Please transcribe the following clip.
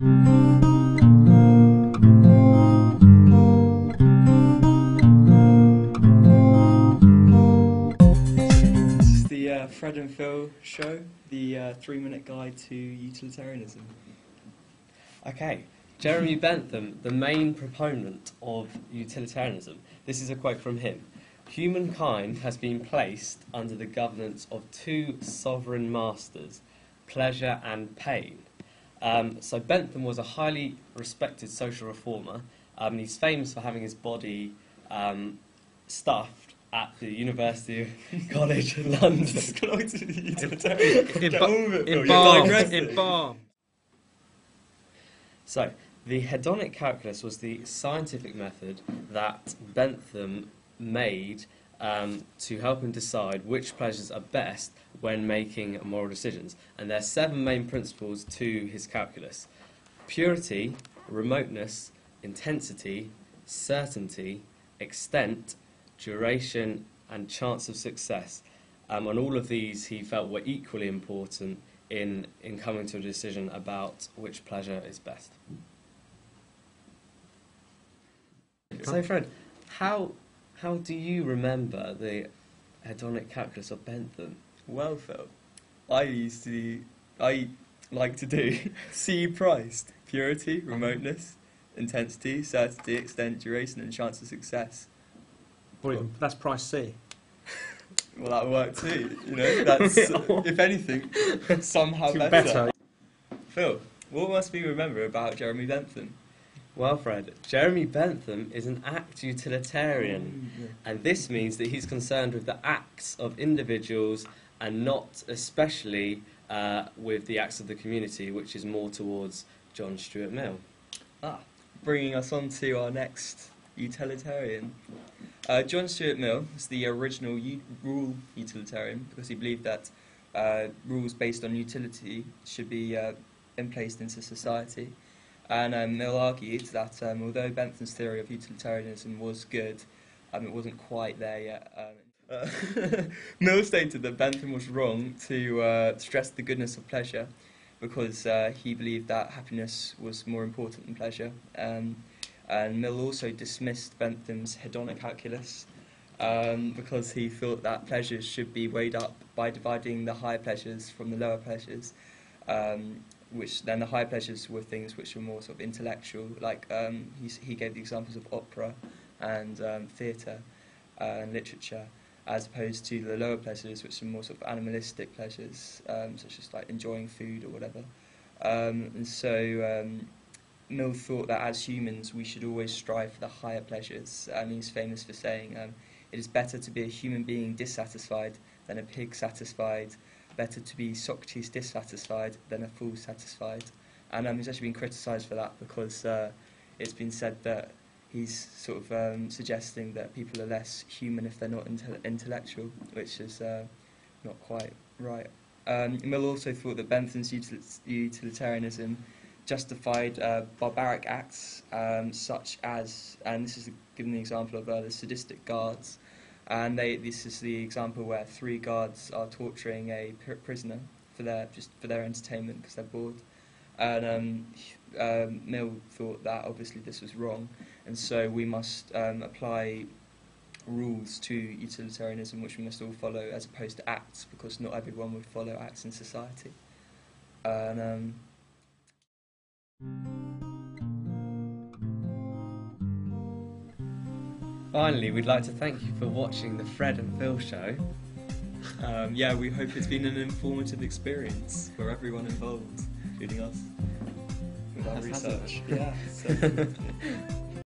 This is the Fred and Phil show, the 3-minute guide to utilitarianism. Okay, Jeremy Bentham, the main proponent of utilitarianism. This is a quote from him. Humankind has been placed under the governance of two sovereign masters, pleasure and pain. So Bentham was a highly respected social reformer. He's famous for having his body stuffed at the University College in London. Embalmed. So, the hedonic calculus was the scientific method that Bentham made to help him decide which pleasures are best when making moral decisions. And there are 7 main principles to his calculus: purity, remoteness, intensity, certainty, extent, duration, and chance of success. And all of these he felt were equally important in coming to a decision about which pleasure is best. So Fred, how do you remember the hedonic calculus of Bentham? Well, Phil, I like to do C priced: purity, remoteness, intensity, certainty, extent, duration, and chance of success. Brilliant. That's price C. Well, that'll work too, you know, that's, if anything, somehow better. Phil, what must we remember about Jeremy Bentham? Well, Fred, Jeremy Bentham is an act utilitarian, and this means that he's concerned with the acts of individuals and not especially with the acts of the community, which is more towards John Stuart Mill. Bringing us on to our next utilitarian. John Stuart Mill was the original rule utilitarian because he believed that rules based on utility should be emplaced into society. And Mill argued that although Bentham's theory of utilitarianism was good, it wasn't quite there yet. Mill stated that Bentham was wrong to stress the goodness of pleasure because he believed that happiness was more important than pleasure. And Mill also dismissed Bentham's hedonic calculus because he thought that pleasures should be weighed up by dividing the higher pleasures from the lower pleasures, which then the higher pleasures were things which were more sort of intellectual, like he gave the examples of opera and theatre and literature, as opposed to the lower pleasures, which are more sort of animalistic pleasures, such as like enjoying food or whatever. And so Mill thought that as humans we should always strive for the higher pleasures, and he's famous for saying, it is better to be a human being dissatisfied than a pig satisfied, better to be Socrates dissatisfied than a fool satisfied. And he's actually been criticised for that because it's been said that he's sort of suggesting that people are less human if they're not intellectual, which is not quite right. Mill also thought that Bentham's utilitarianism justified barbaric acts such as, and this is given the example of the sadistic guards, and this is the example where 3 guards are torturing a prisoner for their entertainment because they're bored. And Mill thought that obviously this was wrong, and so we must apply rules to utilitarianism which we must all follow as opposed to acts, because not everyone would follow acts in society. And Finally, we'd like to thank you for watching the Fred and Phil show. yeah, we hope it's been an informative experience for everyone involved, including us, with our research. Yeah. So,